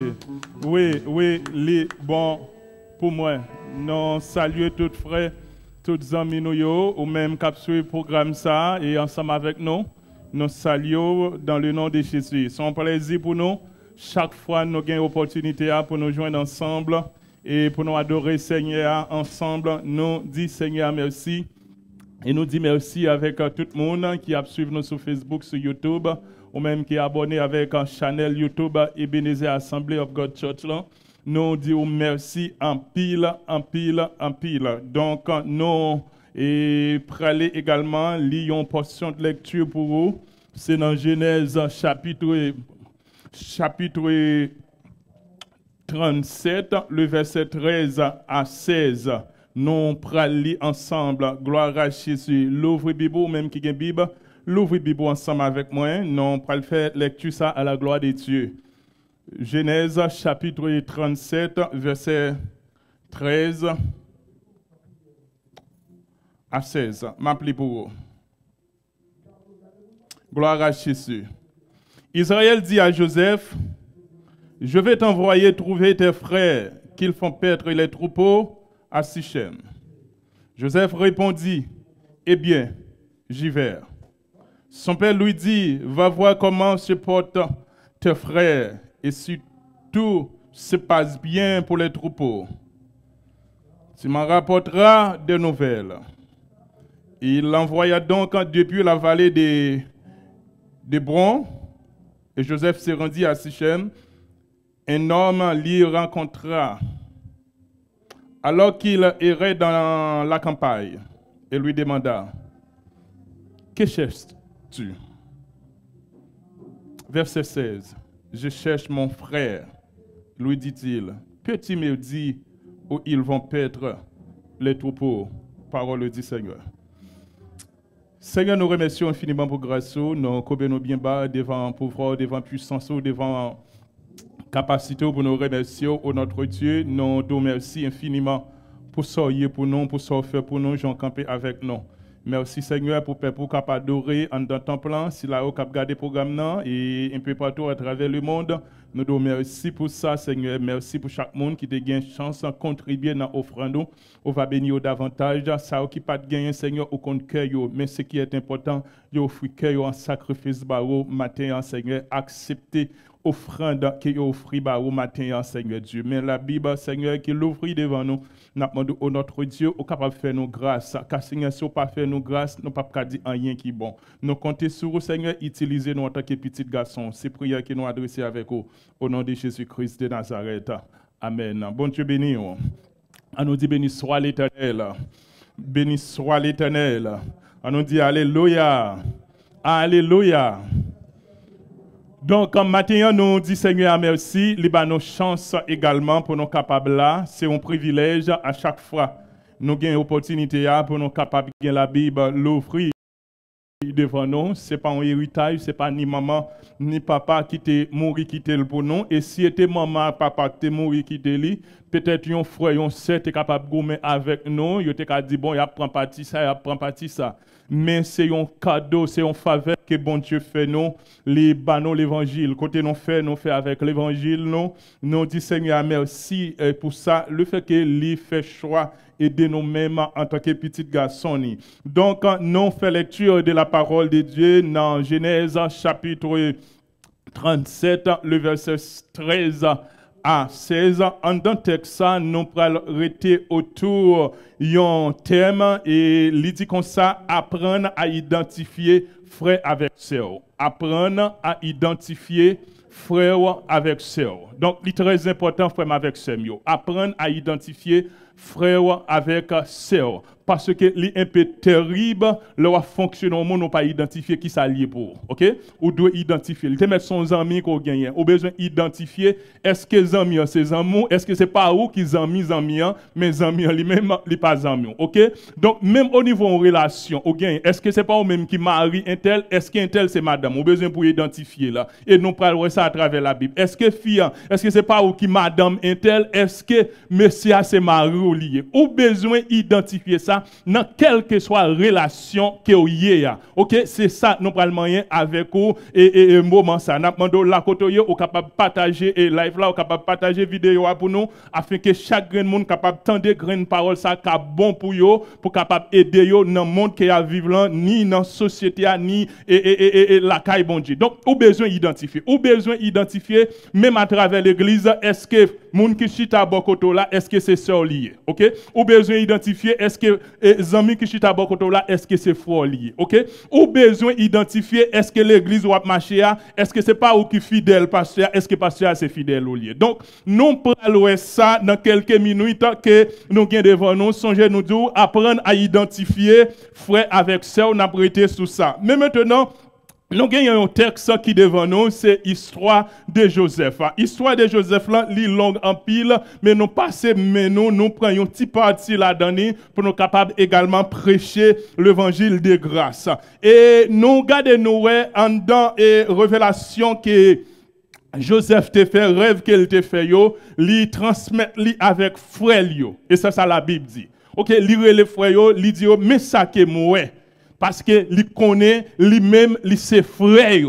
Oui, bon, pour moi, nous saluons tous frères, tous amis nous, ou même qui suivent le programme ça, et ensemble avec nous, nous saluons dans le nom de Jésus. C'est un plaisir pour nous, chaque fois nous avons une opportunité pour nous joindre ensemble, et pour nous adorer Seigneur ensemble, nous disons Seigneur merci, et nous disons merci avec tout le monde qui a suivi nous sur Facebook, sur YouTube, ou même qui est abonné avec un channel YouTube Ebenezer Assembly of God Church. Là. Nous disons merci en pile. Donc, nous prenons également lire une portion de lecture pour vous. C'est dans Genèse chapitre 37, le verset 13 à 16. Nous prenons lire ensemble. Gloire à Jésus. L'ouvre Bible, ou même qui a une Bible. L'ouvrez Bible ensemble avec moi. Nous allons faire lecture ça à la gloire de Dieu. Genèse chapitre 37, verset 13 à 16. M'appelez pour vous. Gloire à Jésus. Israël dit à Joseph, je vais t'envoyer trouver tes frères qu'ils font paître les troupeaux à Sichem. Joseph répondit, eh bien, j'y vais. Son père lui dit, va voir comment se portent tes frères et si tout se passe bien pour les troupeaux. Tu m'en rapporteras des nouvelles. Il l'envoya donc depuis la vallée de Bron et Joseph se rendit à Sichem. Un homme l'y rencontra alors qu'il errait dans la campagne et lui demanda, que cherches-tu? Verset 16. Je cherche mon frère, lui dit-il. Peux-tu me dire où ils vont paître les troupeaux? Parole du Seigneur. Seigneur, nous remercions infiniment pour grâce, nous combinons bien bas devant pouvoir, devant puissance, devant capacité pour nous remercier au notre Dieu. Nous te remercions infiniment pour sortir pour nous, pour sortir pour nous, j'en campé avec nous. Merci Seigneur pour capable adorer en dans ton plan, si là où cap garder programme et un peu partout à travers le monde. Nous te remercions pour ça Seigneur, merci pour chaque monde qui te gagne chance de contribuer dans offrande. On va bénir davantage ça qui pas de gagner Seigneur au compte cœur mais ce qui est important, yo offrir cœur en sacrifice baro matin Seigneur, accepter offrande qui est offert au matin, Seigneur Dieu. Mais la Bible, Seigneur, qui l'ouvre devant nous, nous demandons au notre Dieu, au capable de faire nos grâces. Car Seigneur, si on ne pas faire nos grâces, nous ne pouvons pas dire rien qui est bon. Nous comptons sur vous, Seigneur, utiliser nous en tant que petits garçons. C'est prière que nous adressons avec vous. Au nom de Jésus-Christ de Nazareth. Amen. Bon Dieu béni. On nous dit béni soit l'Éternel. Béni soit l'Éternel. On nous dit Alléluia. Alléluia. Donc, en matin, nous disons Seigneur merci, il y a nos chances également pour nous capables là. C'est un privilège à chaque fois. Nous avons une opportunité pour nous capables de la Bible, l'offrir devant nous. Ce n'est pas un héritage, ce n'est pas ni maman ni papa qui t'est mort qui t'est pour nous. Et si c'était maman, papa qui t'est mort qui t'est li, peut-être un frère, un sœur est capable de gommer avec nous. Il est dit bon, il prend parti ça, il prend parti ça. Mais c'est un cadeau, c'est une faveur que bon Dieu fait nous, les banaux l'évangile. Côté nous fait avec l'évangile, nous dit Seigneur merci pour ça, le fait que lui fait choix et de nous-mêmes en tant que petits garçons. Donc, nous faisons lecture de la parole de Dieu dans Genèse chapitre 37, le verset 13 à 16. En dans le texte, nous allons rester autour d'un thème et il dit comme ça, apprendre à identifier frère avec sœur. Apprendre à identifier frère avec sœur. Donc, il est très important, frère avec sœur. Apprendre à identifier frère avec sœur. Parce que c'est un peu terrible, leur fonctionnement, nous n'avons pas identifié qui ça lié pour. OK? Ou doit identifier. Il te met son ami qu'on gagne. Ou besoin d'identifier est-ce que les amis c'est amis, est-ce que c'est pas où qu'ils amis mais amis lui-même li pas amis. OK? Donc même au niveau en relation, au gagne, est-ce que c'est pas au même qui marie un tel, est-ce qu'un tel c'est madame, ou besoin pour identifier là. Et nous parlons ça à travers la Bible. Est-ce que fille, est-ce que c'est pas où qui madame un tel, est-ce que monsieur c'est mari vous lié. Ou besoin identifier ça dans quelle que soit relation que vous y a. OK, c'est ça nous prenons moyen avec vous et moment ça. N'a demandé la côté ou capable partager et live là ou capable partager vidéo pour nous afin que chaque grain monde capable tendre grain parole ça ca bon pour yo pour capable aider yo dans monde qui a vivre là ni dans société ni la caille bon Dieu. Donc ou besoin identifier. Ou besoin identifier même à travers l'église est-ce que monde qui chita bokoto là est-ce que c'est sœur lié. OK? Ou besoin identifier est-ce que amis qui chita bokoto là est-ce que c'est frère lié. OK? Ou besoin identifier est-ce que l'église ou marcher est-ce que c'est pas ou qui fidèle pasteur est-ce que pasteur c'est fidèle au lié. Donc nous parlons ça dans quelques minutes que nous gain devant nous songez nous dire apprendre à identifier frère avec sœur on a prêté sous ça. Mais maintenant nous avons un texte qui devant nous, c'est l'histoire de Joseph. L'histoire de Joseph, là, est longue en pile, mais nous passons, mais nous prenons un petit parti là-dedans pour nous capables également prêcher l'évangile de grâce. Et nous regardons nous en dans et révélation que Joseph te fait, rêve qu'il te fait, lui transmettre avec frère. Et ça la Bible dit. Ok, lire les frères, lui dit, mais ça que moi. Parce que lui connaît lui-même, lui c'est frère.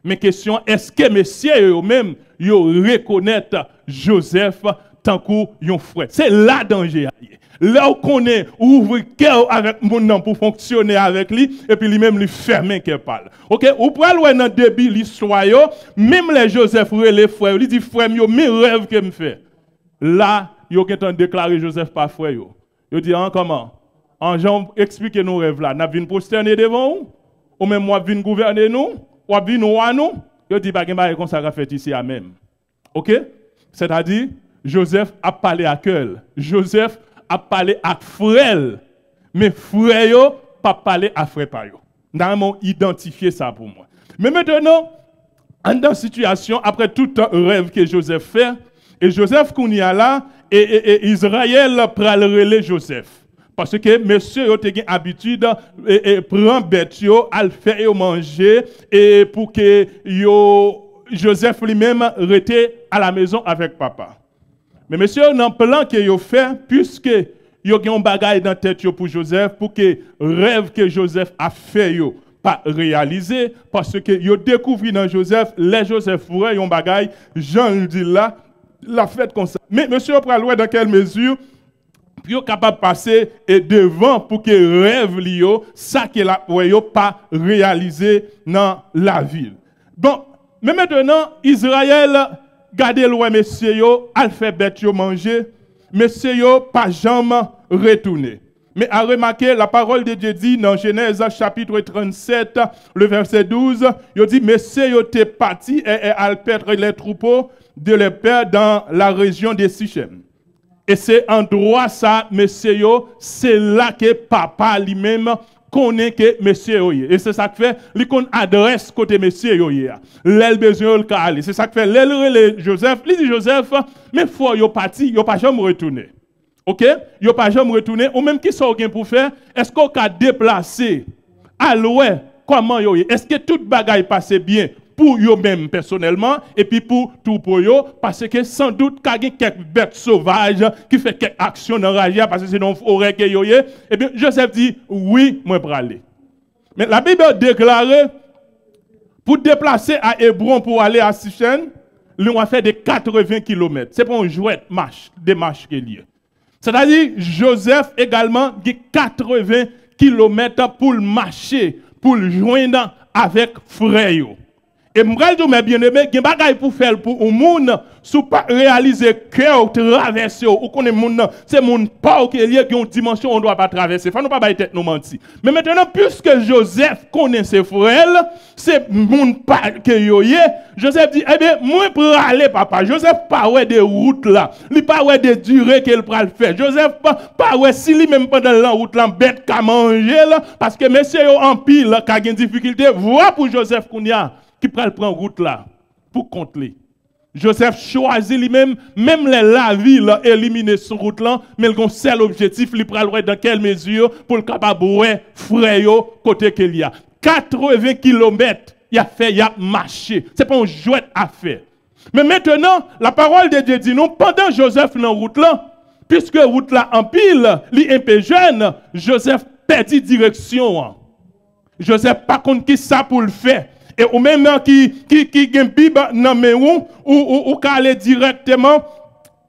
Mais question, est-ce que messieurs eux-mêmes, ils reconnaissent Joseph tant qu'un frère? C'est là danger. Là où connaît, ouvre cœur avec mon nom pour fonctionner avec lui, et puis lui-même lui fermer qu'elle parle. Ok? Ou pour aller dans le début l'histoire, même les Joseph, les frères, ils disent frère, mes rêves que me fait. Là, ils ont déclaré Joseph pas frère. Ils disent, comment? En Jean, expliquez nos rêves là. N'a vinn prosterner devant nous, ou même moi vinn gouverner nous, ou vinn roi nous. Yo dit pas que comme ça fait ici à même. OK? C'est-à-dire Joseph a parlé à cœur. Joseph a parlé à frère. Mais frère yo pas parlé à frère pa yo. Nous identifier ça pour moi. Mais maintenant dans la situation après tout rêve que Joseph fait et Joseph qu'on y a là et Israël pral relé Joseph. Parce que monsieur yo te gen habitude et prend bête yo al faire manger et pour que Joseph lui-même rete à la maison avec papa. Mais monsieur nan plan que yo fait puisque yo gen un bagage dans tête yo pour Joseph pour que rêve que Joseph a fait yo pas réalisé parce que yo découvri dans Joseph les Joseph frère yon bagage Jean le dit là la fête comme ça. Mais monsieur pral dans quelle mesure puis capable de passer et devant pour que rêve lio ça que la pas réalisé dans la ville. Bon, mais maintenant Israël gardez loin messieurs yo alphabet yo manger, messieurs yo pas jamais retourner. Mais à remarquer la parole de Dieu dit dans Genèse chapitre 37 le verset 12, il dit messieurs yo t'es parti et al perdre les troupeaux de les pères dans la région de Sichem. Et c'est en droit ça, monsieur, c'est là que papa lui-même connaît que monsieur. Et c'est ça que fait, il connaît adresse côté monsieur. L'el besoin le aller. C'est ça que fait, l'el Joseph, il dit Joseph, mais faut yo parti, yo pas jamais retourner. OK? Yo pas jamais retourner. Ou même qui sont pour faire, est-ce qu'on a déplacé à l'ouest comment yo? Est-ce que toute bagaille passe bien? Pour eux-mêmes personnellement et puis pour tout pour eux parce que sans doute qu'il y a quelques bêtes sauvages qui fait quelques actions dans la région parce que c'est dans forêt que yo et bien Joseph dit oui moi pour aller. Mais la Bible déclare pour déplacer à Hébron pour aller à Sichem, lui on fait de 80 km. C'est pas une jouette marche, des marches qu'il y a. C'est-à-dire Joseph également a 80 km pour marcher, pour le joindre avec frère. Et m'bral do mes bien-aimés, gen bagay pour faire pour un monde sous pas réaliser cœur traverser ou connaît monde c'est monde pas qui lié qui une dimension on doit pas traverser. Faut nous pas bailler tête nous mentir. Mais maintenant puisque Joseph connaît ses frères, c'est monde pas que yo yé, Joseph dit eh bien moi pour aller papa, Joseph pas ouais des routes là, il pas ouais des durées qu'il pral faire. Joseph pas ouais si lui même pendant la route là bête ka manger là parce que monsieur yo en pile ka gen difficulté, voix pour Joseph Kounia qui pral prendre route là pour compter. Joseph choisit lui-même, même la ville éliminer son route là, mais il a un seul objectif, il pral dans quelle mesure pour le capable ouais frère côté qu'il y a 80 km, il a fait, il a marché. C'est pas un jouet à faire. Mais maintenant, la parole de Dieu dit non, pendant Joseph dans route là, puisque route là en pile, li un peu jeune, Joseph perdit direction. Joseph pas contre qui ça pour le faire. Et ou même qui gen Bible nan men ou ka aller directement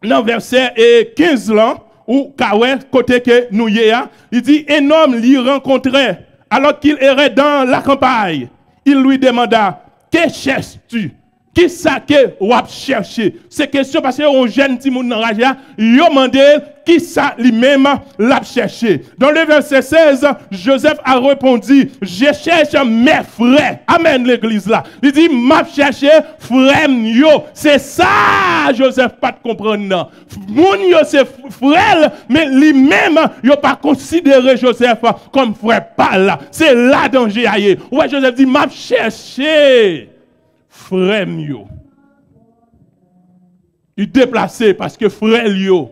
dans verset 15 là ou ka ouais côté que nous y a, il dit un homme l'y rencontrait alors qu'il errait dans la campagne. Il lui demanda: "Que cherches-tu?" Qui ça que ou a cherché? C'est question parce que on jeune petit monde enragé, yo mandé qui ça lui-même l'a cherché. Dans le verset 16, Joseph a répondu: "Je cherche mes frères." Amen l'église là. Il dit m'a cherché frère yo. C'est ça Joseph pas de comprendre non. Moun yo c'est frère mais lui-même yo pas considéré Joseph comme frère pas là. C'est là danger aille. Ouais Joseph dit m'a cherché frère yo. Il déplacé parce que frère yo.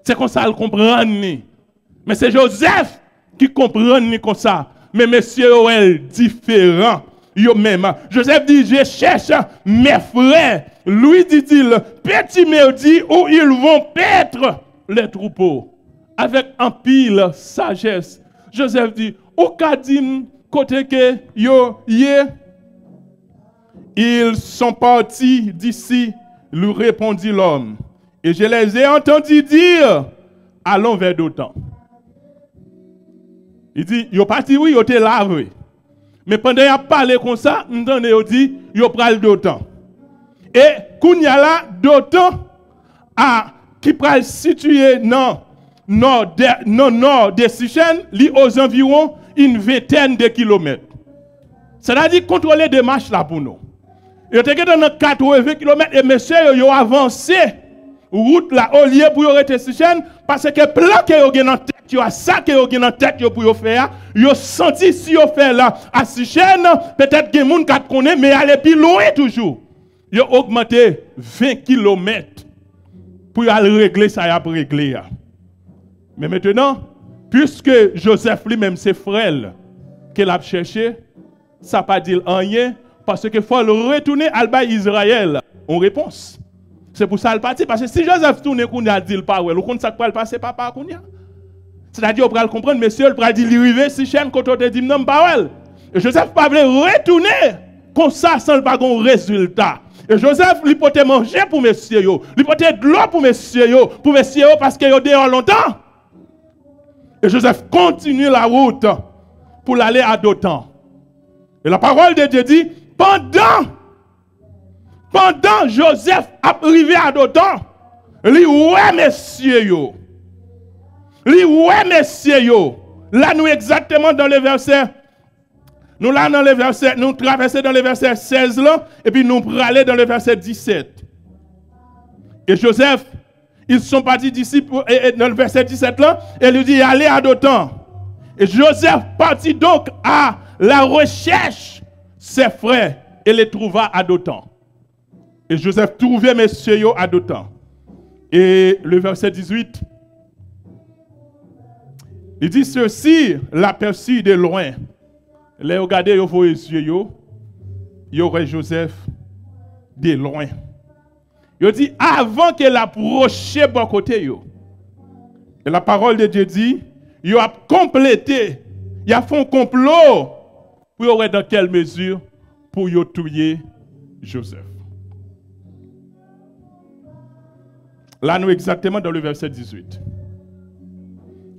C'est comme ça, il comprend. Mais c'est Joseph qui comprend comme ça. Mais monsieur est différent. Yo même. Joseph dit, je cherche mes frères. Lui dit-il, petit me dit où ils vont paître les troupeaux. Avec un pile sagesse. Joseph dit, au kadim côté que yo yé. Ils sont partis d'ici, lui répondit l'homme. Et je les ai entendus dire, allons vers Dothan. Il dit, ils sont partis, oui, ils ont été lavé. Mais pendant qu'ils ont parlé comme ça, ils ont dit, ils ont pris Dothan. Et Kounya là, Dothan, qui pral situé dans nord de Sichem, li aux environs une vingtaine de kilomètres. C'est-à-dire contrôler des marches là pour nous. Ils ont été dans 80 km et messieurs, ils ont avancé route là au lieu pour arrêter Sichem parce que plan que yo gen en tête, yo a ça que yo gen en tête pour yo faire, yo senti si yo fait là à Sichem, peut-être que moun kat connaît mais aller plus loin toujours. Yo augmenté 20 km pour aller régler ça y a régler. Mais maintenant, puisque Joseph lui-même c'est frère qu'il a cherché, ça pas dit rien parce que faut le retourner à Israël en réponse. C'est pour ça le parti parce que si Joseph tourne kounya dit pas ouais, le compte ça pas passer papa kounya. C'est-à-dire on va le comprendre monsieur, il va dire river Sichem quand on te dit non pas ouais. Et Joseph pas voulait retourner comme ça sans pas un résultat. Et Joseph lui portait manger pour monsieur yo, lui portait de l'eau pour monsieur yo parce que yo dehors longtemps. Et Joseph continue la route pour aller à Dothan. Et la parole de Dieu dit pendant Joseph arrivé à Dothan, li ouais messieurs yo. Li ouais messieurs yo. Là nous exactement dans le verset nous traversons dans le verset 16 là et puis nous pour aller dans le verset 17. Et Joseph, ils sont partis d'ici dans le verset 17 là et lui dit allez à Dothan. Et Joseph partit donc à la recherche ses frères et les trouva à Dothan. Et Joseph trouvait messieurs à Dothan. Et le verset 18, il dit ceci, l'aperçut de loin. Les regardez, vous voyez yeux, il y aurait Joseph de loin. Il dit avant qu'il approche bon côté yo. Et la parole de Dieu dit, il a complété, il a fait un complot pour y aurait dans quelle mesure pour y tuer Joseph. Là, nous exactement dans le verset 18.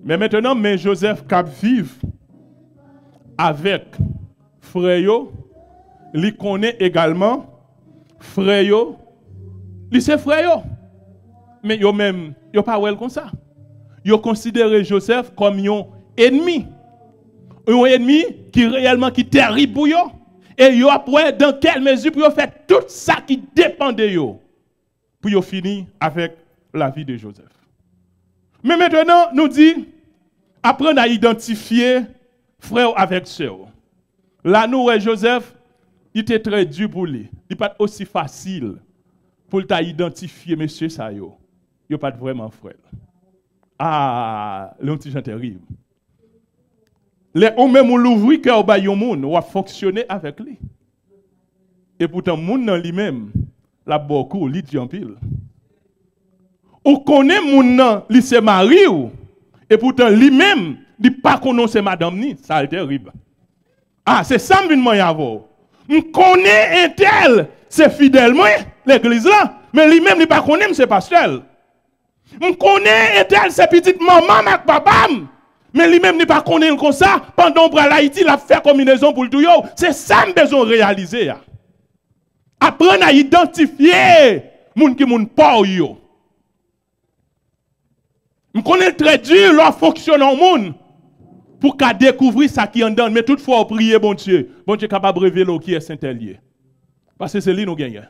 Mais maintenant, mais Joseph cap vive avec frère, il connaît également frère, il c'est frère. Mais yo même, yo pas well comme ça. Yo considéré Joseph comme un ennemi. Un ennemi qui réellement qui terrible pour yo. Et yo après dans quelle mesure pour yo faire tout ça qui dépend de yo. Pour yo finir avec la vie de Joseph. Mais maintenant, nous dit, apprendre à identifier frère avec sœur. Là, nous, Joseph, il était très dur pour lui. Il n'est pas aussi facile pour t'identifier, monsieur Sayo. Il n'est pas vraiment frère. Ah, le petit gens terrible. Ou même l'ouvrir cœur ba yon moun, ou a fonctionner avec lui. Et pourtant, moun dans lui-même, la beaucoup, li di en pile. Ou connaît moun nan, li se mari ou, et pourtant lui-même, il pas connaît c'est madame ni, ça est terrible. Ah, c'est ça que je veux avoir. Je connais un tel, c'est fidèle, moi, l'église là, mais lui-même, il pas connaît, c'est pasteur. Je connais un tel, c'est petite maman, avec papa, mais lui-même, il pas connaît comme ça, pendant que l'Haïti, il a fait combinaison pour le tout. C'est ça que je besoin de réaliser. Apprendre à identifier moun qui moun pas yo. Je connais très dur leur fonctionne en monde pour qu'à découvrir ça qui en donne. Mais toutefois, prier bon Dieu est capable de révéler qui est Saint-Elier. Parce que c'est lui nous gagnons.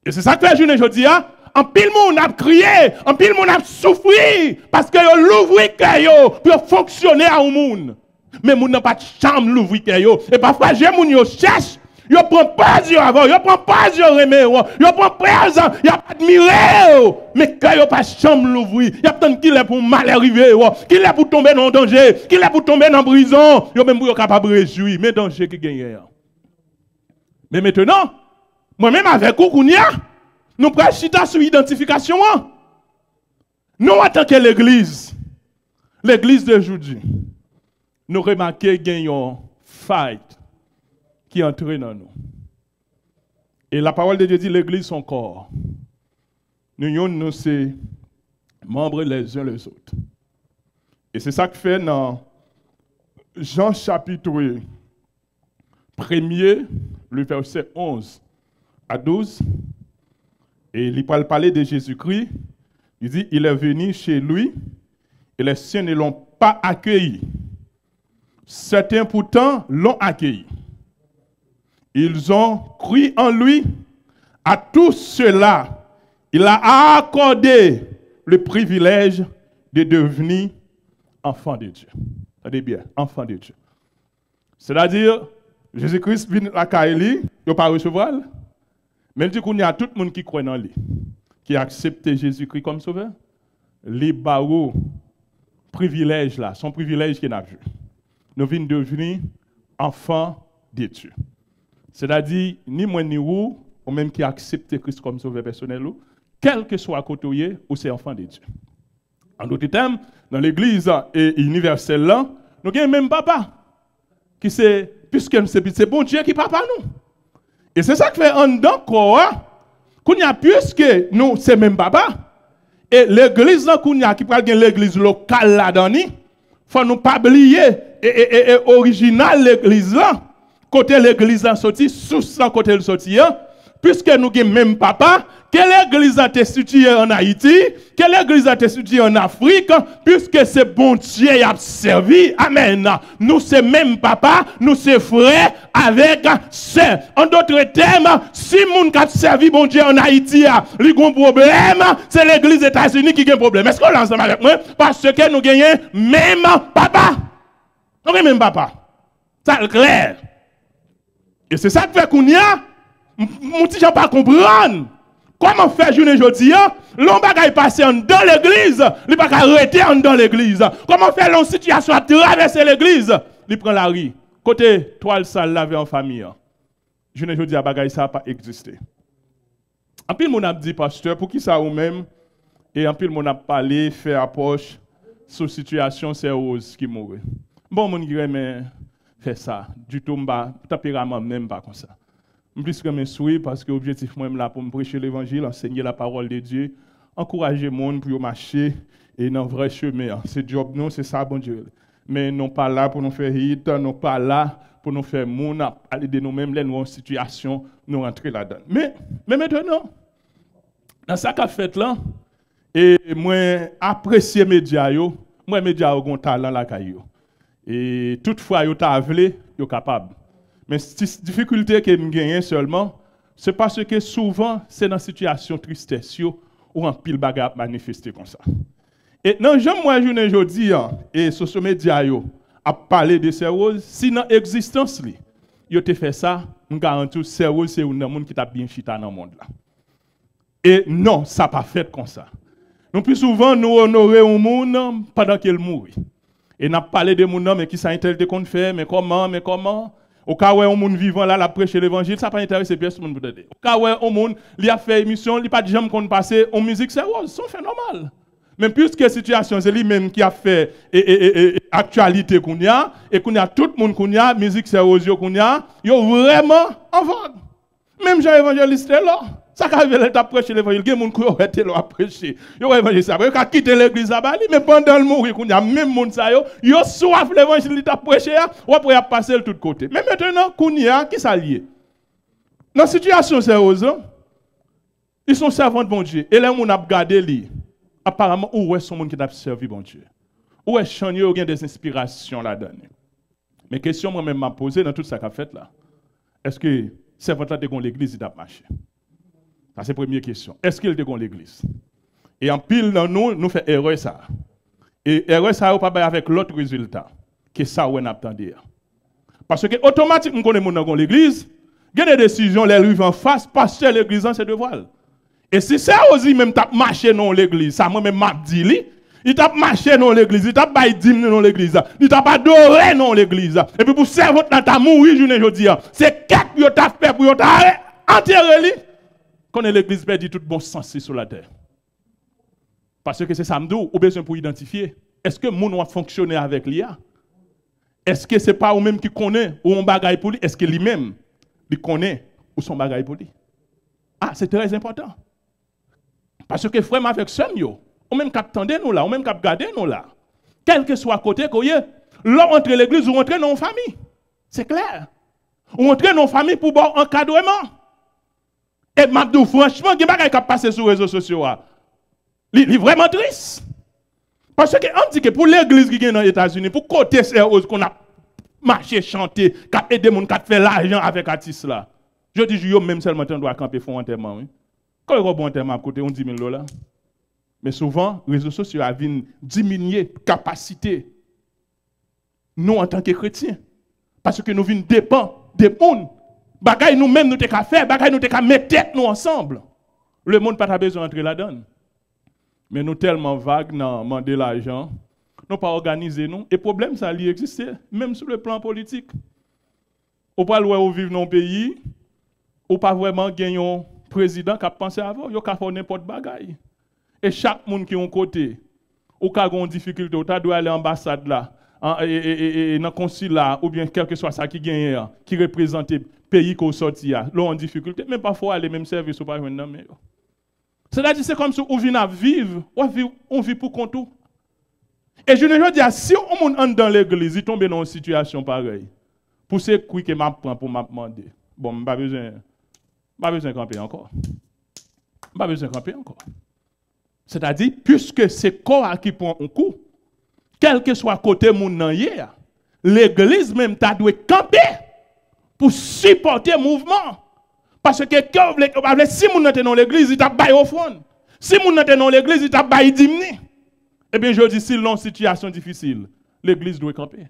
Et c'est ça que fait journée aujourd'hui. En pile monde a crié, en pile monde a souffert parce que yo l'ouvrir cœur pour fonctionner à un monde. Mais moun n'a pas de chambre l'ouvrir cœur. Et parfois j'ai moun yo cherche. Yo prend pas Dieu avant, yo prend pas Dieu remet, yo prend présent, y a pas admiré, mais quand yo pas chambre l'ouvrir, y a tant qu'il est pour mal arriver, qu'il est pour tomber dans danger, qu'il est pour tomber dans prison, yo même pour capable réjouir, mais danger qui gagne. Mais maintenant, moi-même avec Kounia, nous prenons chita sur identification. Nous en tant que l'église d'aujourd'hui, nous remarquons qu'il y a une fight qui entre dans nous. Et la parole de Dieu dit l'église son corps. Nous c'est membres les uns les autres. Et c'est ça que fait dans Jean chapitre 1er, le verset 11 à 12. Et il parle parler de Jésus-Christ. Il dit, il est venu chez lui et les siens ne l'ont pas accueilli. Certains pourtant l'ont accueilli. Ils ont cru en lui. À tous ceux-là, il a accordé le privilège de devenir enfant de Dieu. Regardez bien, enfant de Dieu. C'est-à-dire, Jésus-Christ vient à Kaili, il ne pas recevoir. Mais du coup, il y a tout le monde qui croit en lui, qui a accepté Jésus-Christ comme sauveur. Les barreaux, privilège là, son privilège qu'il a vu. Nous venons devenir enfants de Dieu. C'est-à-dire, ni moi ni vous, ou même qui a accepté Christ comme sauveur personnel, quel que soit côté ou c'est enfant de Dieu. En d'autres termes, dans l'église universelle là, nous avons même papa, qui c'est, puisque c'est bon Dieu qui papa nous. Et c'est ça qui fait en dedans quoi, qu'on y a puisque nous c'est même papa. Et l'église là qu'on y a qui parle de l'église locale là-dedans, faut nous pas oublier et original l'église là. Côté l'église a sorti, sous ça côté le sorti, puisque nous avons même papa, quelle église a été située en Haïti, quelle église a été située en Afrique, puisque c'est bon Dieu qui a servi, amen. Nous c'est même papa, nous c'est frère avec sœur. En d'autres termes, si moun a servi bon Dieu en Haïti, il y a un problème, c'est l'église des États-Unis qui a un problème. Est-ce qu'on l'a ensemble avec moi? Parce que nous gagnons même papa. Nous gagnons même papa. Ça c'est clair. Et c'est ça que fait qu'on y a, mon petit Jean pas comprendre. Comment faire journée aujourd'hui, l'on va passer dans l'église, il va arrêter dans l'église. Comment faire une situation à traverser l'église, il prend la rue. Côté toile sale lavé en famille. Journée aujourd'hui, ça n'a pas existé. En plus, mon a dit, pasteur, pour qui ça ou même, et en plus, mon a parlé, fait approche sur situation sérieuse qui mourait. Bon, mon mais fait ça, du tout, tempérament même pas comme ça. Je plus que mes souhaits parce que l'objectif moi là pour me prêcher l'évangile, enseigner la parole de Dieu, encourager le monde pour marcher et dans le vrai chemin. C'est job non, c'est ça bon Dieu. Mais non pas là pour nous faire hit, non pas là pour nous faire monde aller de nous-mêmes les nous en situation, nous rentrer là-dedans. Mais maintenant dans ça qu'a fait là et moi apprécier médias yo, moi médias ont un talent là caillou. Et toutefois, yo ta vle, yo capable. Mais cette difficulté que me gagne seulement, c'est parce que souvent c'est dans situation tristesse ou en pile bagarre manifester comme ça. Et non, j'aime moi journée aujourd'hui et social media yo a parler de ces roses, si dans existence li, yo te fait ça, on garantit ces roses c'est un monde qui t'a bien chita dans le monde là. Et non, ça pas fait comme ça. Nous plus souvent nous honorer un monde pendant qu'il mourit. Et n'a parlé de mon homme, mais qui ça intel qu'on fait, mais comment, Au cas où un monde vivant là, la prêcher l'évangile, ça pas intéressé personne pour t'aider. Au cas où un monde, il a fait émission, il pas de jamais qu'on passe en musique, c'est fait normal. Mais puisque la situation, c'est lui-même qui a fait actualité qu'on y a, et qu'on y a tout le monde qu'on y a, musique sérieuse qu'on y a, il est vraiment en vogue. Même Jean évangéliste est là. Ça arrive là, t'as prêché l'évangile, il y a des gens qui ont été là à prêcher. Ils ont évangéliste, ils ont quitté l'église à Bali, mais pendant le mourir, il y a même monde ça, ils ont soif l'évangile, ils ont prêché, ou après ils ont passé de tous côtés. Mais maintenant, qu'on y a, qui s'allie? Dans la situation sérieuse, ils sont servants de bon Dieu. Et là, on a regardé lui. Apparemment, où est-ce monde qui a servi bon Dieu? Où est-ce qu'il y a des inspirations là-dedans? Mais question moi-même m'a posée dans tout ça qu'a fait là. Est-ce que servant là de l'église il a marché? Ça c'est la première question. Est-ce qu'il a l'église? Et en pile dans nous fait erreur ça. Et erreur ça pas avec l'autre résultat que ça on attendait. Parce que automatiquement qu'on est dans l'église, il y a des décisions les arrivent en face parce que l'église c'est devoir. Et si c'est aussi même t'a marché dans l'église, ça moi même m'a dit il t'a marché dans l'église, il t'a pas dit dans l'église, il t'a pas adoré dans l'église. Et puis pour servir dans ta mourir journée aujourd'hui, c'est quatre yo t'a fait pour yo t'a enterré lui. Quand l'église perd tout bon sens sur la terre. Parce que c'est ça m'dou ou besoin pour identifier. Est-ce que moun va fonctionner avec l'IA? Est-ce que c'est pas ou même qui connaît ou on bagaille pour lui? Est-ce que lui-même il connaît ou son bagaille pour lui? Ah, c'est très important. Parce que frère avec soeur yo, ou même cap tendez nous là, ou même cap garder nous là. Quel que soit côté koye, là entre l'église ou entrer dans une famille. C'est clair. Ou entrer dans une famille pour bon encadrement. Et m'abdou franchement, il y a des gens qui passent sur les réseaux sociaux. Il est vraiment triste. Parce qu'on dit que pour l'église qui est dans les États-Unis, pour côté sérieux qu'on a marché, chanté, qui a aidé les gens, qui a fait l'argent avec l'artiste là. Je dis, je même seulement on doit camper pour un enterrement. Oui. Quand il y a un bon enterrement à côté, on dit 10 000 $. Mais souvent, les réseaux sociaux viennent diminuer la capacité, nous en tant que chrétiens. Parce que nous venons dépendre des mondes. Bagay nous-mêmes nous t'es qu'à faire, bagay nous t'es qu'à mettre tête nous ensemble. Le monde n'a pas besoin d'entrer là-dedans. Mais nous tellement vagues dans demander l'argent, nous pas organiser nous. Et problème ça lui existe même sur le plan politique. Ou pas loin où vivre dans un pays, ou pas vraiment gagner un président qui a pensé avant, il a fait n'importe bagay. Et chaque monde qui est un côté, ou qui a une difficulté, ou doit aller à l'ambassade là, dans le consulat, ou bien quel que soit ça qui gagne, qui représente le pays qu'on sorti, là en difficulté, mais parfois aller même service ou pas une mais c'est-à-dire c'est comme si on vient à vivre, on vit pour compte. Et je ne veux dire, si on entre dans l'église, il tombe dans une situation pareille, pour ce que m'a prend pour m'a demander, bon, pas besoin de camper encore. Pas besoin de camper encore. C'est-à-dire, puisque c'est corps qui prend un coup, quel que soit côté mon nan hier, l'église même t'a dû camper pour supporter le mouvement. Parce que si mon était dans l'église, il t'a baillé offrande. Si mon était dans l'église, il t'a baillé dîner. Eh bien, je dis, si l'on situation difficile, l'église doit camper.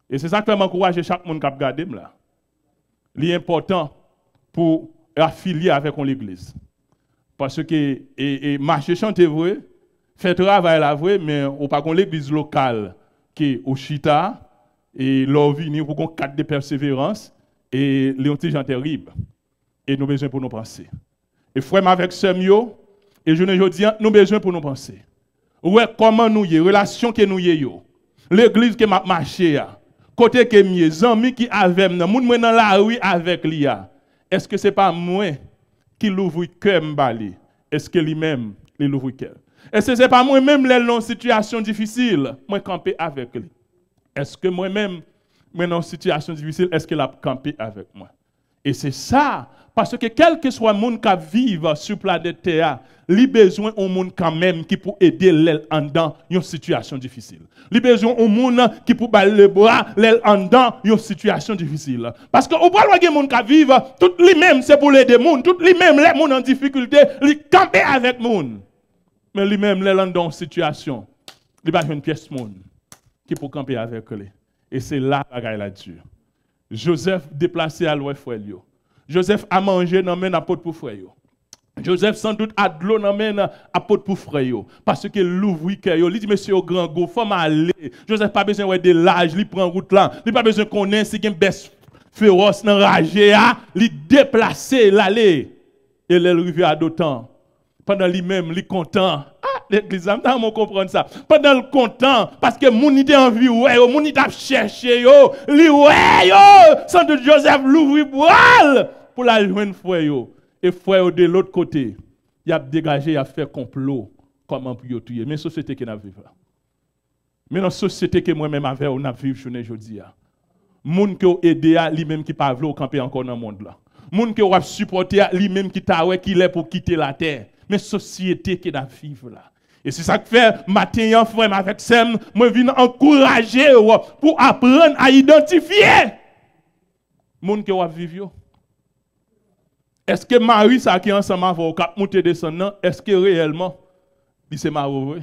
Et c'est ça que m'encourage chaque monde qui a regardé là. L'important pour affilier avec l'église. Parce que marcher chanter vrai, faire travail la vrai, mais on pas l'église locale qui est au Chita et leur venir pour qu'on cadre de persévérance et les gens terribles. Et nous avons besoin pour nous penser. Et frère avec Semio, et je ne dis nous avons besoin pour nous penser. Ouais, comment nous y relation que nous y l'église qui m'a marché côté que mes amis qui avec nous, moun dans la rue avec l'IA. Est-ce que c'est pas moi qui l'ouvre cœur m'bali? Est-ce que lui-même il l'ouvre cœur? Est-ce que c'est pas moi-même les longues situations difficiles, moi camper avec lui? Est-ce que moi-même dans une situation difficile, est-ce qu'il a campé avec moi? Et c'est ça, parce que quel que soit le monde qui vit sur la planète Terre, il a besoin d'un monde quand même qui peut aider l'aile en dans une situation difficile. Il a besoin d'un monde qui peut battre le bras l'aile en dans une situation difficile. Parce que au pas de monde qui vit, tout lui-même c'est pour aider monde, tout lui-même les monde en difficulté, il camper avec monde. Mais lui-même l'aile dans une situation, il a une pièce monde qui peut camper avec lui. Et c'est là bagaille la dure. Joseph déplacé à l'ouest frère. Joseph a mangé dans men apôtre pour frère. Joseph sans doute a de l'eau dans men apôtre pour frère. Parce que l'ouvre cœur, il dit monsieur au grand go, faut m'aller. Joseph pas besoin de l'âge, il prend route là. Il pas besoin qu'on ait si une best féroce, enragé, il déplacé, l'aller. Et l'arrivée à d'autant. Pendant lui-même, il est content. L'église, on comprend ça. Pendant le content, parce que mon idée en vie, ouais, mon idée a cherché, yo, li ouais, yo, sans de Joseph l'ouvrir pour la joindre frère, yo. Et frère, de l'autre côté, il a dégagé, il a fait complot, comment pour y tuer. Mais la société qui n'a vivre là. Mais dans la société que moi-même avec, on a vécu aujourd'hui. Moun qui a aidé lui-même qui pas voulu camper encore dans le monde là. Moun qui a supporté lui-même qui t'a ouais qu'il est pour quitter la terre. Mais société qui n'a vivre là. Et c'est ça que fait matin frère avec Sem, moi viens encourager pour apprendre à identifier moun qui va vivre. Est-ce que Marie ça qui ensemble avec cap monter descendant, est-ce que réellement il c'est Marie?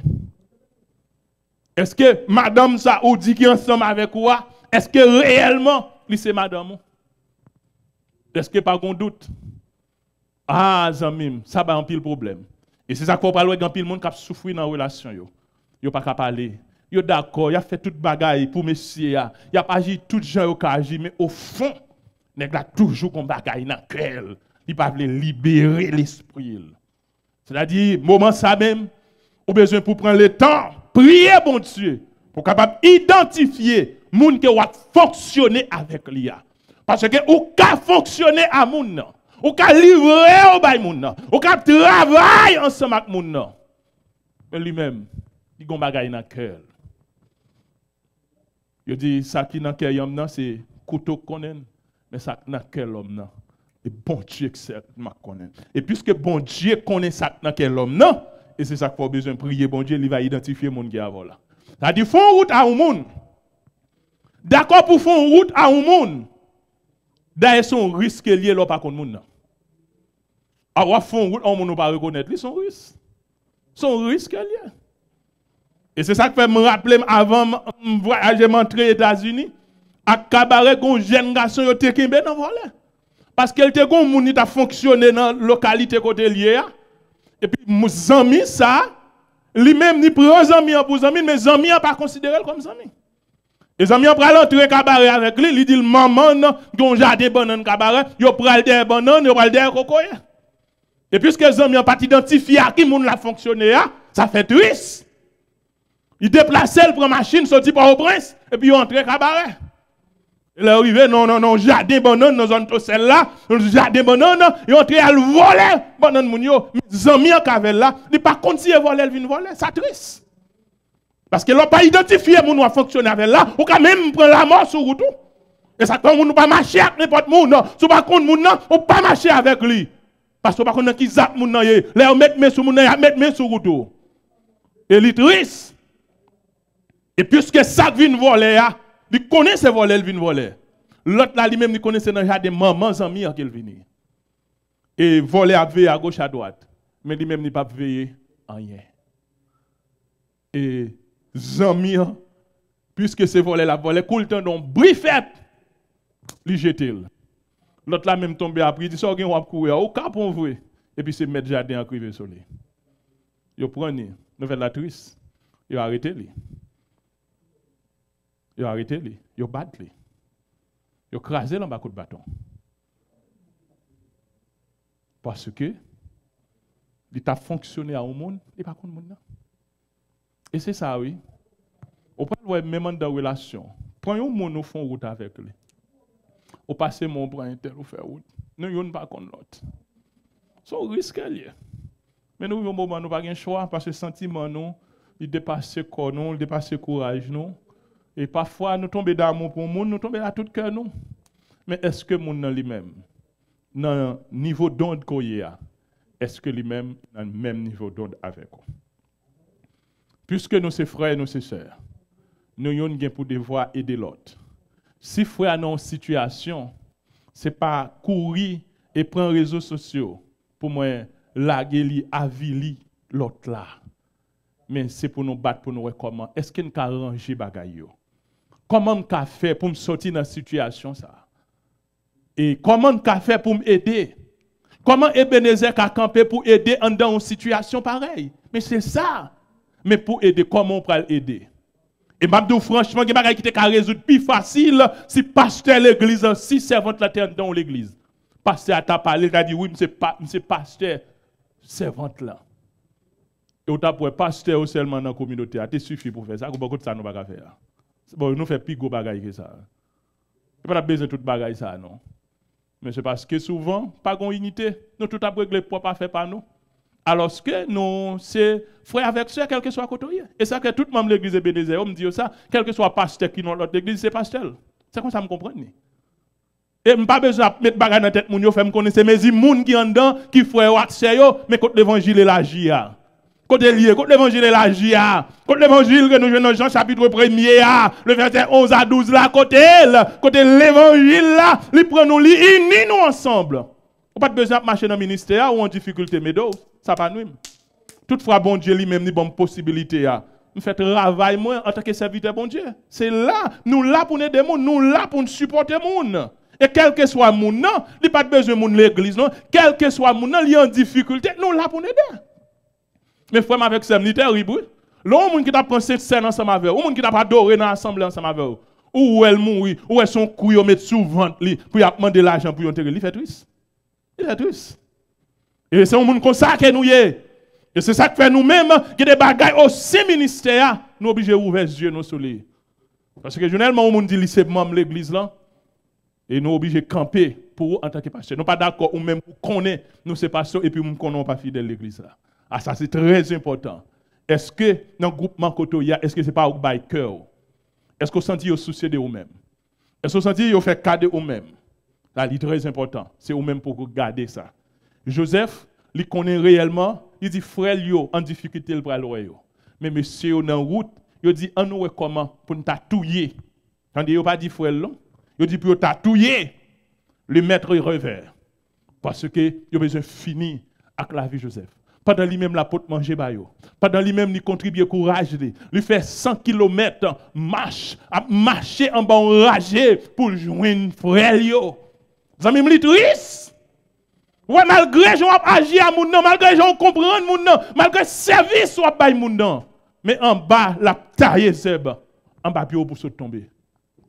Est-ce que madame ça ou dit qui ensemble avec quoi? Est-ce que réellement il c'est madame? Est-ce que pas qu'on doute? Ah, zamim, ça va en pile problème. Et c'est ça qu'on parle de pile monde qui a souffert dans la relation yo. Yo pas capable parler. Yo d'accord, il a fait toute bagaille pour monsieur a. Il a pas agi tout gens yo ka agi mais au fond, nèg la toujours qu'on bagaille dans cœur. Il pas veut libérer l'esprit. C'est-à-dire moment ça même, ou besoin pour prendre le temps, prier bon Dieu pour capable identifier monde qui va fonctionner avec lui. Parce que ou ka fonctionner à moun nan. Ou ka livrer au bay moun nan. Ou ka travailler ensemble avec moun nan. Mais lui-même, il gon bagay dans cœur. Il dit ça qui dans cœur yom nan c'est couteau konnen, mais ça dans cœur l'homme nan. Et bon Dieu que c'est m'a connaît. Et puisque bon Dieu connaît ça dans cœur l'homme nan, et c'est ça qu'il faut besoin prier bon Dieu, il va identifier moun qui avant là. Ça dit font route à un monde. D'accord pour faire route à un monde. D'ailleurs, son risque lié là par contre moun. Avoir font route on ne pas reconnaître, ils sont risques. Son risque lié. Et c'est ça que fait me rappeler avant voyager m'entrer aux États-Unis, à cabaret gon jeune garçon yo te kembe dans voler. Parce qu'elle te gon moun ta fonctionner dans localité côté lié. Et puis mon ami ça, lui-même ni prend ami pour ami mais ami pas considéré comme ami. Les amis ont pris l'entrée cabaret avec lui, il dit maman gon jardin banane cabaret, yo pral des bananes, yo pral des cocoyer. Et puisque les amis ont pas identifié à qui moun la fonctionné ça fait triste. Il déplace le prend machine sorti par au prince et puis il entre cabaret. Il est arrivé non jardin banane dans zone celle là, jardin banane, il entre à voler banane moun yo. Les amis en cavel là, il pas continuer voler, il vient voler, ça triste. Parce que l'on pas identifié moun va fonctionner avec là, ou quand même prendre la mort sur route. Et ça quand moun pas marcher avec n'importe moun, si pas contre moun non, on pas marcher avec lui. Parce que pas connait qui zap moun nan yé, là on mettre main sur moun nan, mettre main sur route. Et il triste. Et puisque ça vient voler il connaît ce voler, il vient voler. L'autre là lui-même il connaît dans jardin maman amis qu'il vient. Et voler à veiller à gauche à droite. Mais lui-même il pas veiller en rien. Et zami puisque c'est volé la volé coule temps donc brifette li jeté l'autre là même tombé après il dit ça gen on courir au cap on vrai et puis c'est mettre jardin en crivé soleil yo prendre nouvelle la triste yo arrêté lui yo battre lui yo craser dans bas coup de bâton parce que il t'a fonctionné à un monde il pas contre monde. Et c'est ça, oui. On peut voir même dans la relation. Prenons mon nous font route avec lui. On passe mon bras inter ou faire route. Nous ne pas contre l'autre. C'est un risque lié. Mais nous, au moment, nous n'avons pas de choix parce que le sentiment, nous, il dépasse le corps, nous, il dépasse le courage, nous. Et parfois, nous tombons d'amour pour le monde, nous tombons à tout cœur, nous. Mais est-ce que le monde lui-même, dans le niveau d'onde qu'il a, est-ce que lui-même, dans le même niveau d'onde avec nous? Puisque nous sommes frères et nous sommes sœurs, nous avons pour devoir aider l'autre. Si frère dans une situation, ce n'est pas courir et prendre les réseaux sociaux pour moi laguer, avili l'autre là. Mais c'est pour nous battre, pour nous voir comment. Est-ce qu'on peut arranger les bagailles? Comment on peut faire pour me sortir dans cette situation? Ça? Et comment on peut faire pour m'aider? Comment Ebenezer a campé pour aider dans une situation pareille? Mais c'est ça. Mais pour aider, comment on peut aider? Et m'abdou franchement, il y a des choses qui te résoudre plus facile si pasteur l'église, si servante la terre dans l'église. Pasteur t'a parlé, il a dit oui, c'est pasteur, servante là. Et on t'a pour pasteur seulement dans la communauté, ça suffit pour faire ça, beaucoup de ça nous pas faire. Bon, nous fait plus gros bagaille que ça. Il n'y a pas besoin de toute bagaille ça non. Mais c'est parce que souvent, pas de unité, nous tout à régler pour pas faire par nous. Alors que nous, c'est frère avec sœur, quel que soit côté. Et ça que tout le monde de l'église Ebenezer, on me dit ça, quel que soit pasteur qui dans l'autre église, c'est pasteur. C'est comme ça me comprendre. Et je n'ai pas besoin de mettre bagarre dans la tête, je fais me connaître, mais il y a des gens qui sont dedans, qui font accès, mais quand l'évangile est la GIA. Côté lié, quand l'évangile est la GIA. Quand l'évangile que nous jouons dans Jean chapitre 1er, le verset 11 à 12 là, côté l'évangile là, il prend nous, il unit nous ensemble. On n'a pas besoin de marcher dans le ministère ou en difficulté, mais ça pas nous. Toutefois, bon Dieu lui-même ni bonne possibilité. Nous faisons travail moi en tant que serviteur bon Dieu. C'est là, nous là pour aider les gens, nous là pour supporter les gens. Et quel que soit le monde, non, il n'y a pas besoin de l'église, non. Quel que soit le monde, il y a en difficulté, nous là pour aider. Mais frère avec ça, c'est terrible. L'homme qui t'a pris cette scène ensemble avec vous, l'homme qui t'a pas adoré dans l'assemblée ensemble avec vous, ou elle mourit, ou elle son couille met sous ventre pour y demander l'argent pour y enterrer, il fait triste. Il fait triste. Et c'est un monde comme ça que nous y est. Et c'est ça que fait nous-mêmes, que des bagailles aussi ministères, nous obligés d'ouvrir les yeux nous sur lui. Parce que généralement, on dit c'est membre l'église là, et nous obligés de camper pour vous en tant que pasteur. Nous pas d'accord, ou même pour connaître, nous c'est pasteur, et puis nous ne connaissons pas fidèle l'église là. Ah, ça c'est très important. Est-ce que dans le groupement Kotoya, est-ce que ce n'est pas au bail cœur? Est-ce que vous sentez vous soucier de vous-même? Est-ce que vous sentez vous faire cas de vous-même? Ça c'est très important. C'est vous-même pour garder ça. Joseph, il connaît réellement, il dit frère yo en difficulté le bras yo. Mais monsieur dans route, il dit on nous comment pour nous tatouiller. Tandis il pas dit frère là. Il dit pour tatouiller le maître revers. Parce que il a besoin de finir avec la vie de Joseph. Pendant lui-même la pote manger bayo. Pendant lui-même il contribue courage lui fait 100 km marcher en bas enragé pour joindre frère yo. Zami m'li triste. Ouais malgré j'on agir à moun nan, malgré j'on comprendre moun nan, malgré service soit bay moun nan. Mais en bas la taille zeb, en bas bio pour se tomber.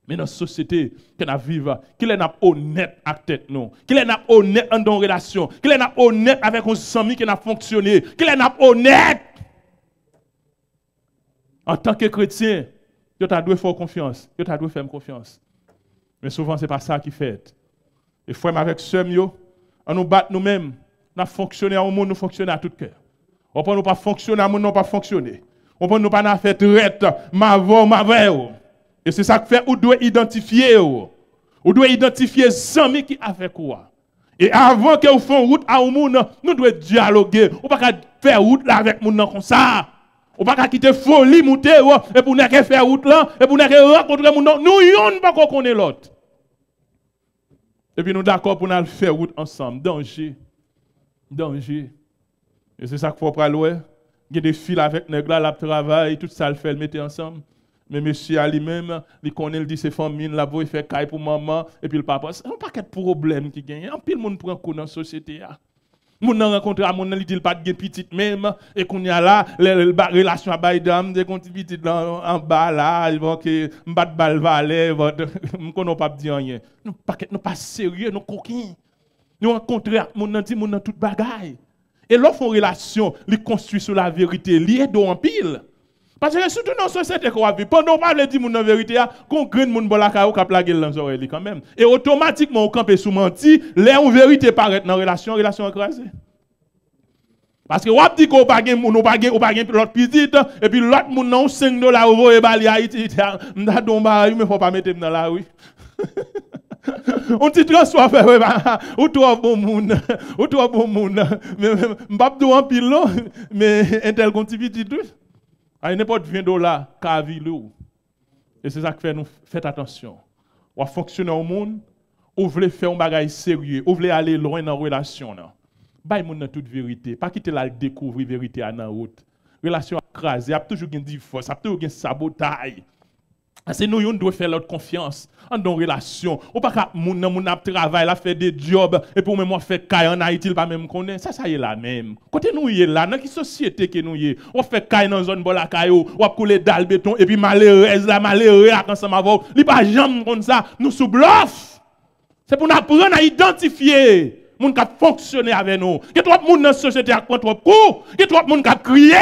Mais dans la société que nous vivons, qu'il est honnête avec tête nous, qu'il est honnête en dans relation, qu'il est honnête avec nos amis qui n'a fonctionné, qu'il est honnête. En tant que chrétien, tu as dû faire confiance, tu as dû faire confiance. Mais souvent, ce n'est pas ça qui fait. Et frère avec sœur, on nous bat nous-mêmes, nous fonctionnons au monde, nous fonctionnons à tout cœur. On ne peut pas fonctionner à monde, nous pas fonctionner. On ne peut pas faire traite, ma voix. Et c'est ça que fait, on doit identifier. On doit identifier les amis qui a fait quoi. Et avant que vous fassiez route à un monde, nous devons dialoguer. On ne peut pas faire route là avec les gens comme ça. On ne peut pas quitter folie, monter, et pour ne pas faire route là, et pour ne pas rencontrer les gens. Nous, ne pas qu'on connaît l'autre. Et puis nous d'accord pour nous faire route ensemble. Danger. Danger. Et c'est ça qu'il faut pas louer. Il y a des fils avec les gars, le travail, tout ça, le fait, le mettre ensemble. Mais monsieur à lui-même, il connaît, il dit ses familles, là, il fait caille pour maman, et puis le papa. C'est un paquet de problèmes qui gagnent. En pile, le monde prend coup dans la société. Moun nan rencontre à moun nan li dit pas de petite même et qu'on y a là relation à baïdam de qu'on petite en bas là ils vont que m'bat balle valer me connait pas dire rien nous pas sérieux nous coquin nous rencontrer moun nan dit moun nan toute bagaille et l'offre en relation li construit sur la vérité li est en pile. Parce que surtout dans la société qu'on vit, pendant qu'on parle de la vérité, qu'on graine mon bon la caillou cap la gueule dans les oreilles quand même. Et automatiquement on campe sous menti, l'air en vérité paraît dans relation écrasée. Parce que on dit qu'on pas gain on pas l'autre petite et puis l'autre moun non $5 euros et bali Haïti, m'da don ba mais faut pas mettre dans la rue. On te transforme ou toi bon monde, mais m'pa do en pile mais un tel contivité tout. À n'importe $20, $20. Et c'est ça que fait nous faites attention. On va fonctionner au monde, on veut faire un bagage sérieux, on veut aller loin dans la relation. Bah, il y a toute vérité. Pas quitter la découvrir la vérité à la route. Relation écrasée, il y a toujours un divorce, il y a toujours un sabotage. Parce que nous devons faire notre confiance en nos relations. Ou pas que mon travail, fait des jobs, et pour moi, faire caille en Haïti, il pas même connaître. Ça y est là même. Côté nous y est là, dans quelle société que nous y est? On fait caille dans une zone bola caillou, on couler dalle béton, et puis malheureuse là, malheureux, ensemble avec vous. Il pas jamais comme ça, nous sous bluff. C'est pour nous apprendre à identifier. Moun qui fonctionner avec nous. Il y a trop de monde dans la société qui prend trop de coups. Il y a trop de monde qui crié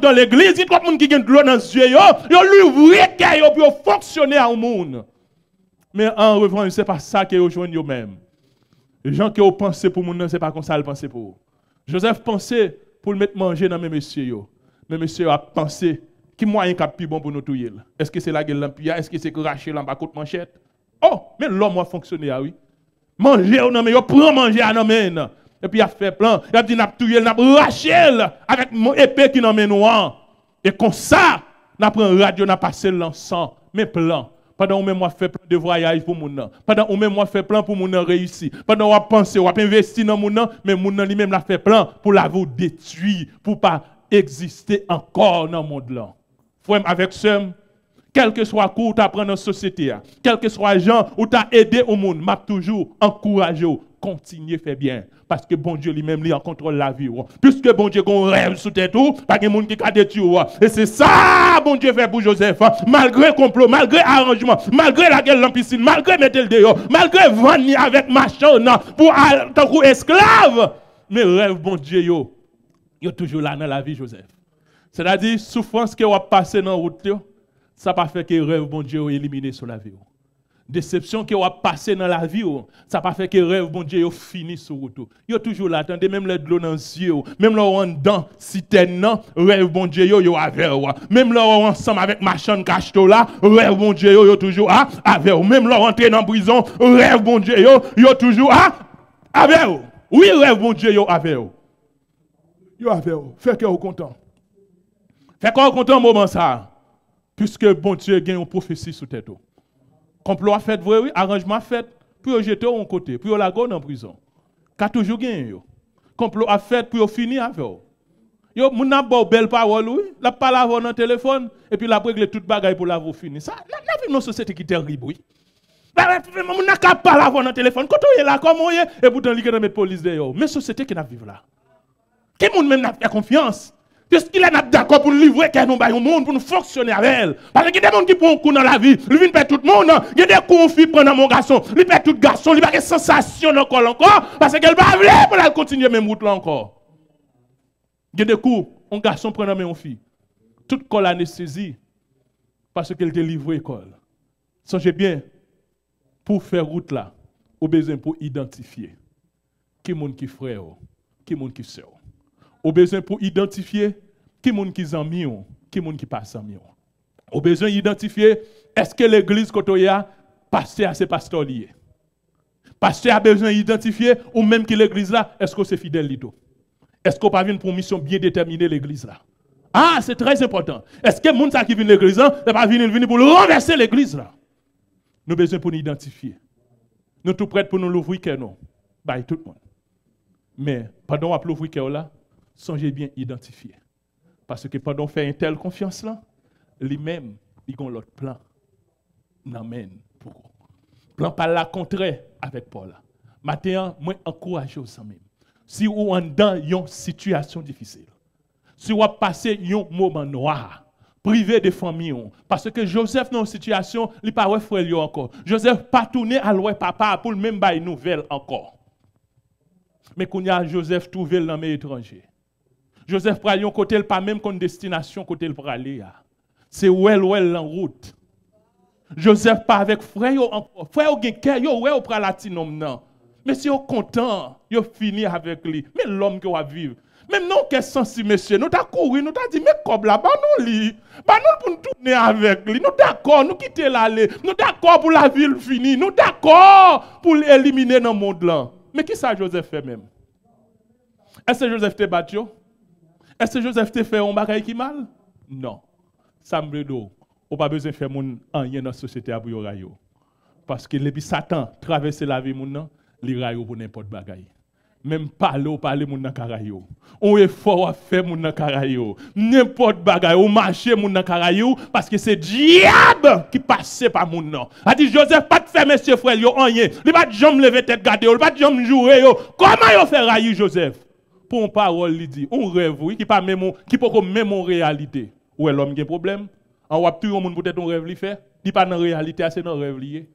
dans l'église. Il y a trop de monde qui a de l'eau dans les yeux. Ils ont l'ouvrir pour fonctionner à un monde. Mais en revanche, ce n'est pas ça qu'ils rejoignent eux-mêmes. Les gens qui ont pensé pour moun, ce n'est pas comme ça qu'ils pensent pour eux. Joseph pensait pour le mettre manger dans mes messieurs. Mais monsieur a pensé qui moyen qui est plus bon pour nous tuer. Est-ce que c'est la gueule l'empire? Est-ce que c'est cracher dans la côte manchette? Oh, mais l'homme a fonctionné, oui. Manger ou non mais yo prend manger à non men et puis il a fait plan il a dit n'a tuer n'a raché avec mon épée qui dans men noir et comme ça n'a prend radio n'a passé l'encens mes plans pendant on même moi fait plan de voyage pour moun pendant on même moi fait plan pour moun réussir pendant on penser on investir dans moun mais moun lui-même l'a fait plan pour la vous détruire pour pas exister encore dans le monde là frère avec ce quel que soit le coup tu apprends dans la société, quel que soit les gens où tu as aidé au monde, m'a toujours encouragé, continuer à faire bien. Parce que bon Dieu lui-même, lui en contrôle la vie. Puisque bon Dieu qu'on rêve sous tête tout, pas de monde qui a détruit. Et c'est ça, bon Dieu fait pour Joseph. Malgré le complot, malgré l'arrangement, malgré la guerre dans la piscine, malgré mettre le dehors, malgré venir avec machin pour être esclave. Mais rêve, bon Dieu, yo toujours là dans la vie, Joseph. C'est-à-dire, souffrance que vous passé dans la route, ça n'a pas fait que rêve, bon Dieu, éliminé sur la vie. Déception que vous passé dans la vie, ça n'a pas fait que rêve, bon Dieu, fini sur la route. Vous toujours là, attendez, même les de dans les yeux, même là, on dans citerne, rêve, bon Dieu, yo avec. Même là, on ensemble avec machin cache là, rêve, bon Dieu, yo toujours avec. Même là, on entre dans la prison, rêve, bon Dieu, yo toujours avec. Oui, rêve, bon Dieu, yo avec. Yo avec. Fait que vous content. Fait que vous content, moment ça. Puisque bon Dieu gagne une prophétie sous tête. Complot a fait vrai, oui, arrangement fait, puis on jette en côté, puis on la gonne en prison. Qu'a toujours gagné. Complot a fait, puis on finit avec. Yo, moun a bon belle parole, oui, la parle avant dans le téléphone, et puis la règle toute bagaille pour la vous finir. Ça, la vie dans société qui est terrible, oui. Moun a qu'à parler avant dans le téléphone, quand on est là, comment on est, et pourtant, il y a des police d'ailleurs. Mais société qui n'a vivre là. Qui moun même n'a fait confiance? Puisqu'il est d'accord pour nous livrer qu'elle nous baille au monde, pour nous fonctionner avec elle. Parce qu'il y a des gens qui prennent un coup dans la vie, ils viennent perdre tout le monde. Il y a des coups qui prennent mon garçon, ils perdent tout garçon, ils n'ont pas de sensation encore, parce qu'elle va aller pour la continuer même route là encore. Il y a des coups, un garçon prend une fille. Toute corps anesthésie, parce qu'elle était livrée école. Songez bien, pour faire route là, au besoin pour identifier qui monde qui frère, qui monde qui sœur. Au besoin pour identifier qui moun qui zami ou qui moun qui pas zami ou. Au besoin d'identifier est-ce que l'église kotoya pasteur à ses pasteurs liés. Pasteur a besoin d'identifier ou même que l'église là est-ce que c'est fidèle lito. Est-ce qu'on pas vient pour mission bien déterminer l'église là. Ah, c'est très important. Est-ce que moun ça qui vient l'église là n'est pas venir pour renverser l'église là. Nous besoin pour nous identifier. Nous tout prêts pour nous l'ouvrir que non. Bye tout le monde. Mais pendant qu'on l'ouvrir que là songez bien identifier. Parce que pendant faire une telle confiance là, lui-même, il a l'autre plan. N'amène pour vous. Plan par la contraire avec Paul. Maintenant, moi encourage aux amis. Si vous êtes dans une situation difficile, si vous passez un moment noir, privé de famille, parce que Joseph dans une situation, il n'est pas frère encore. Joseph pas tourné à l'ouest papa pour le même bail nouvelle encore. Mais quand il y a Joseph trouvé dans mes étrangers. Joseph pral yon côté pas même comme destination côté le aller. C'est well en route. Joseph pas avec frère encore. Frère gen cœur yo ouais pral latinum nan. Mais si yo content, yo fini avec lui. Mais l'homme qui va vivre. Même non qu'est sensi monsieur, nous t'a couru, nous t'a dit mais comme là, bah nous li. Bah nous pour nous tourner avec lui. Nous d'accord, nous quitter l'aller. Nous d'accord pour la ville finie. Nous d'accord pour l'éliminer dans le monde là. Mais qui ça Joseph fait même? Est-ce que Joseph te battu? Est-ce que Joseph te fait un bagage qui mal? Non. Ça me dit, on pas besoin de faire rien dans la société à Bouyorayo. Parce que depuis Satan traverse la vie, il rayo pour n'importe bagaille. Même parler moun nan karayo. On effort à faire moun nan karayo. N'importe bagay ou marcher moun nan karayo parce que c'est diable qui passe par moun nan. A dit Joseph pas de faire monsieur frère yo rien. Il pas de jambe lever tête garder, il pas de jambe jouer yo. Comment yo faire railler Joseph? Pour une parole il dit, on rêve oui qui pas même qui pas comme même en réalité. Ou est l'homme qui a problème? En wap tout moun peut-être on rêve li fait. Dit pas dans réalité, c'est dans rêve lié.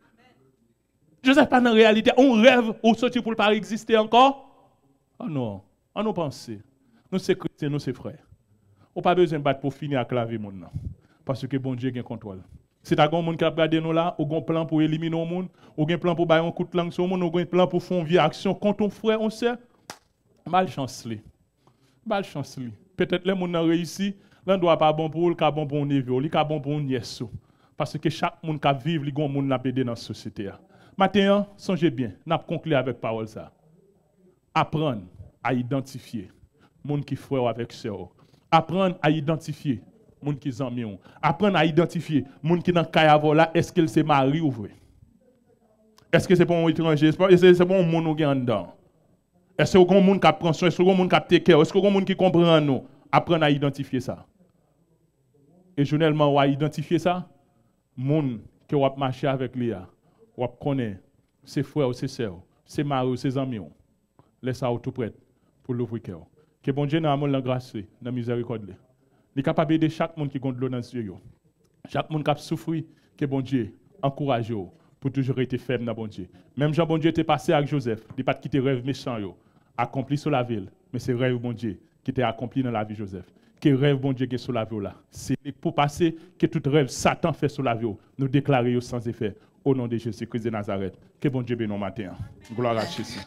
Joseph pas dans réalité, on rêve ou sorti pour pas exister encore. Ah non, on nous pense. Nous sommes chrétiens, nous sommes frères. On n'a pas besoin de battre pour finir avec la vie. Parce que bon Dieu a un contrôle. Si tu as un monde qui a regardé nous là, ou un plan pour éliminer le monde, ou un plan pour faire un coup de langue sur le monde, ou un plan pour faire une vie action contre ton frère, on sait, malchance. Malchance. Peut-être que les gens ont réussi, l'un ne doit pas bon pour eux, il bon pour un neveu, il bon pour un nièce. Parce que chaque monde qui vit, il y a un monde qui dans la société. Maintenant, songez bien, nous avons conclu avec parole ça. Apprendre à identifier les gens qui frère avec sœur. Apprendre à identifier les gens qui sont amis. Apprendre à identifier les gens qui sont dans là, est-ce qu'il se marie ou vrai? Est-ce que c'est pour un étranger? Est-ce que c'est pour un monde qui est en dedans? Est-ce que c'est un monde qui prend soin? Est-ce que c'est un monde qui take care? Est-ce que c'est un monde qui comprend nous? Apprendre à identifier ça. Et journellement, on va identifier ça. Les gens qui vont marcher avec lui, on connaître ses frères ou ses sœurs, ses maris ou ses amis. Laisse ça tout prêt pour l'ouvrir cœur. Que bon Dieu n'a amour la grâce, dans la miséricorde. Il est capable d'aider chaque monde qui compte l'eau dans ce yeux. Chaque monde qui a souffert, que bon Dieu encourage pour toujours être ferme dans bon Dieu. Même Jean bon Dieu était passé avec Joseph, il n'a pas quitté rêve méchant accompli sur la ville, mais c'est rêve bon Dieu qui était accompli dans la vie de Joseph. Que rêve bon Dieu qui est sur la vie là. C'est pour passer que tout rêve Satan fait sur la vie, nous déclarer sans effet au nom de Jésus-Christ de Nazareth. Que bon Dieu bénisse matin. Gloire à Jésus.